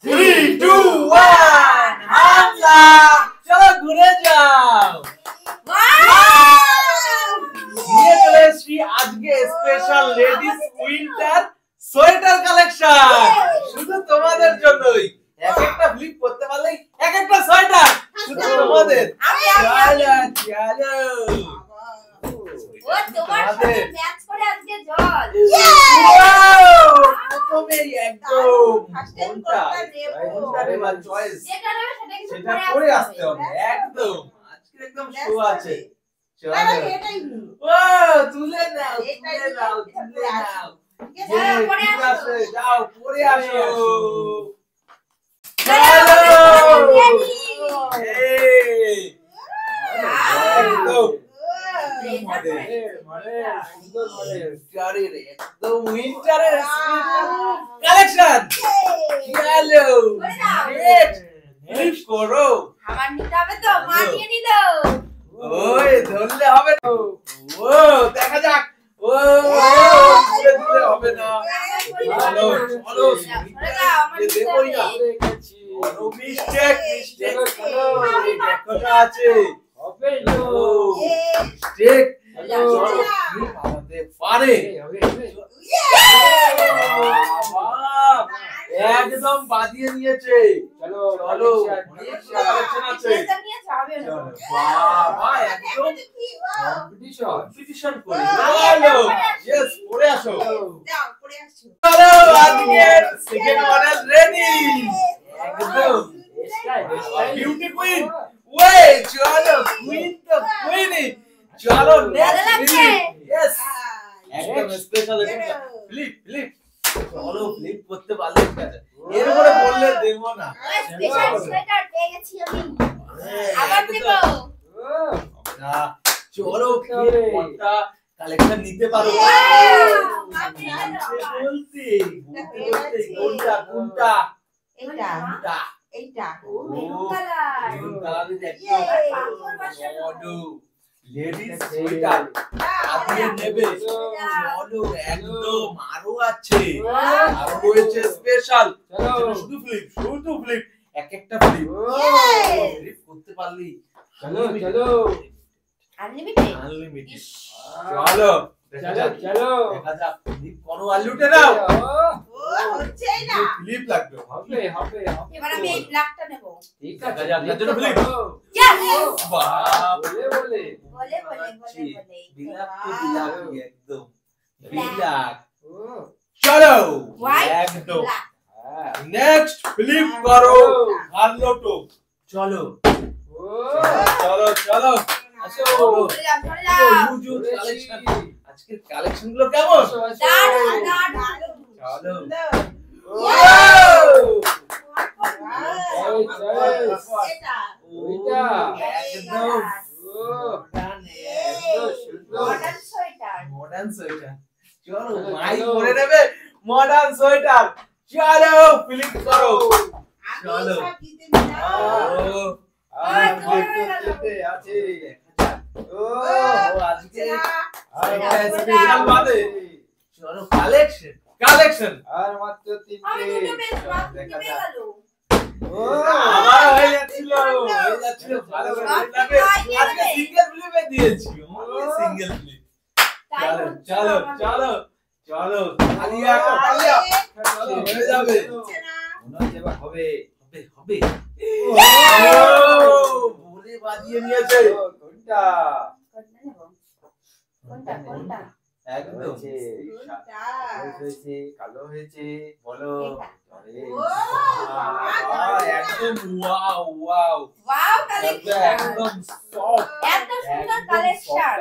3, 2, 1 হামলা চলো ঘুরে যাও নিয়ে চলে এসেছি আজকে special ladies winter sweater collection শুধু তোমাদের জন্যই এক একটা ফ্লিপ করতে পারলেই এক একটা সোয়েটার শুধু তোমাদের চলো চলো ও তোমার সাথে ম্যাচ করে আজকে জল প্রথমেই একদম কোনটা নেবার চয়েস সেটা করে আসতে হবে একদম আজকে একদম শো আছে চলো ও তুলে নাও ঠিক আছে যাও পরে আসো চলো একদম উইন্টারের কালেকশন চলো লিফট করো আমার নিতে হবে তো মা নিয়ে নিল ওই ধরলে হবে না ও দেখা যাক ও ধরলে হবে না চলো চলো দেখোই না চলো মিস্টেক দেখা আছে হবে না মিস্টেক চলো আমাদের পারে একদম বাজিয়ে নিয়েছে চলো চলো কালেকশন আছে বাবা একদম কম্পিটিশন করে চলো यस পরে আসো যাও পরে আসো চলো আজকে সেকেন্ড মডেল রেডি একদম বিউটি কুইন ওয়ে চলো কুইন তো কুইনই চলো নেক্সট यस একদম স্পেশাল ফ্লিপ ফ্লিপ চলো ফ্লিপ করতে পারলে ঠিক আছে এর উপরে বললে দেব না স্পেশাল সোয়েটার পেয়ে গেছি আমি আবার দেব না চলো কোনটা কালেকশন নিতে পারো বলতে কোনটা কোনটা এইটা এইটা মেরুন কালার একদম লেডিস সোয়েটার আপনি নেবে চলো একদম আরো আছে আরো রয়েছে স্পেশাল শুধু ফ্লিপ এক একটা ফ্লিপ করতে পারলি চলো চলো আনলিমিটেড চলো চলো দেখা যাক ফ্লিপ করো আর লুটে নাও ও হচ্ছেই না ফ্লিপ লাগবে হবে হবে এবার আমি এই ব্ল্যাকটা নেব ঠিক দেখা আছে যাক এর জন্য ফ্লিপ ইয়েস বাহ বলে বলে বিলাপি একদম বিলাক ও চলো হোয়াইট একদম ব্ল্যাক নেক্সট ফ্লিপ করো ভালোটো চলো ও চলো চলো আসো চলে যাও ইউজুড কালেকশন আজকের কালেকশন গুলো কেমন দারুন দারুন চলো এটা ওইটা একদম মডার্ন সোয়েটার মডার্ন সোয়েটার চলো মাই পরে নেবে মডার্ন সোয়েটার চলো ফ্লিপ করো চলো আছে ও আজকে স্পেশাল বাদে চলো কালেকশন আর মাত্র আমি তিনটে দুটো পেয়েছি মাত্র পেয়ে গেল ও আমার হয়ে যাচ্ছিল ভালো করে লাগে আজকে সিঙ্গেল ফ্লিপে দিয়েছি সিঙ্গেল ফ্লিপ চলো চলো চলো আলিয়া চলো হয়ে যাবে মনে হচ্ছে এবার হবে হবে বলে বাজিয়ে নিয়েছে কোনটা কোনটা কোনটা একদম হয়েছে কালো হয়েছে বলো আরে একদম ওয়াও ওয়াও ওয়াও কালেকশন একদম সফট এত সুন্দর কালেকশন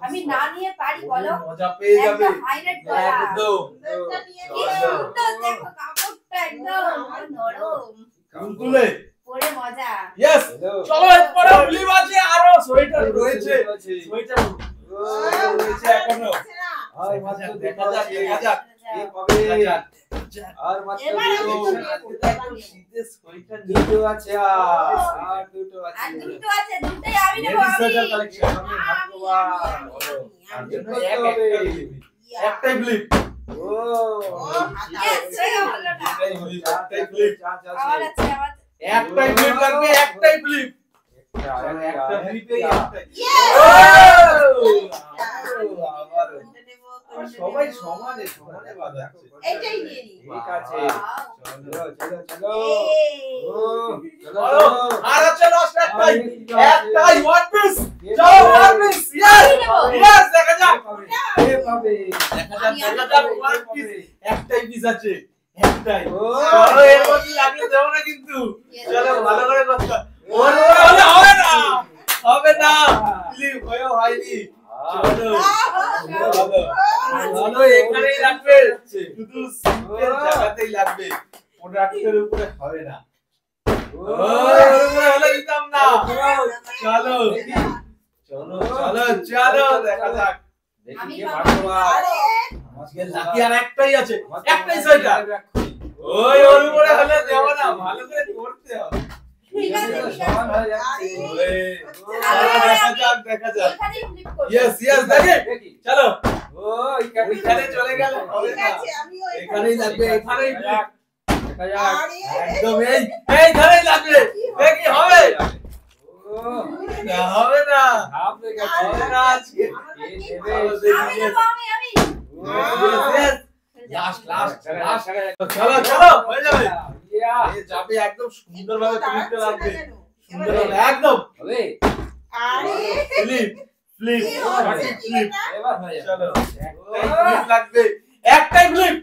আমি না নিয়ে পারি বলো মজা পেয়ে যাবে একদম হাইলাইট করা একদম কি সুন্দর দেখো কাপড়টা একদম নরম তুলে পরে মজা यस চলো এরপরে ফ্লিপ আছে আরো সোয়েটার রয়েছে সোয়েটার রয়েছে এখনো আর মাত্র দেখা যাক এ পাবে দেখা আর মাত্র এবার আমি একদম শীতের সোয়েটার নিয়ে দুটো আছে আর দুটো আছে আর দুটো আছে দুটোই আমি নেব Ladies আমি সোয়েটার কালেকশন আমি ভাগ্যবান আর আমি জন্য করতে হবে। একটাই ফ্লিপ ও Yes, সেটা হলো না। একটাই flip। আমার আছে, আমার আছে। একটাই flip লাগবে, একটাই flip। একটা flip-এই একটাই। Yes! ও! আবার। সবাই সমানে সমানে বাজাচ্ছে। এইটাই নিয়ে নি। ঠিক আছে Wow. চলো চলো চলো Yay! ও চলো চলো, আর আছে last একটাই। একটাই, one piece। কে চলো, পাবে? one piece। Yes! Yes, দেখা যাক। কে পাবে দেখা যাক, one piece। একটাই piece আছে। একটাই। ও। চলো, এর মধ্যে লাগলে দেবো না কিন্তু। Yes. চলো, ভালো করে কথা। ওর মধ্যে হলে হবে না। হবে না। Flip হয়েও হয়নি। চলো। চলো। চলো, এখানেই লাগবে। শুধু সিম্পল জায়গাতেই লাগবে। প্রোডাক্টের উপরে হবে না। ওর উপরে হলে দিতাম না। চলো। চলো, চলো, চলো, দেখা যাক। দেখি আমি কে পাবো। ভাগ্যবান আরে, আজকে লাকি আর একটাই আছে। একটাই সোয়েটার। ওই ওর উপরে হলে দেবো না। ভালো করে করতে হবে। ঠিক আছে, ঠিক আছে। সমান হয়ে যাচ্ছে ওরে। চলো, দেখা যাক, দেখা যাক। এখানেই flip করবো। ইয়েস, ইয়েস, দেখি। দেখি চলো। ও এইখানে ওইখানে চলে গেল। হবে ঠিক না। আছে, আমিও এখানেই লাগবে, এখানেই flip। দেখা যাক আরে, একদম এইখানেই লাগবে। দেখি হবে। ও না, হবে না। ভাবলে গেছে হবে না আজকে। কে দেবে চলো, দেখি। আমি দেবো, আমি। Yes, yes. Last, last, দেখা last. যাক, দেখা যাক। চলো, চলো, হয়ে যাবে। ইয়া এ যাবে একদম সুন্দরভাবে ফ্লিপটা লাগবে। কেন? সুন্দরভাবে একদম হবে আরে, ফ্লিপ, ফ্লিপ, কি হচ্ছে? ফ্লিপ। এবার হয়ে যাবে চলো, একটাই ফ্লিপ লাগবে। একটাই ফ্লিপ।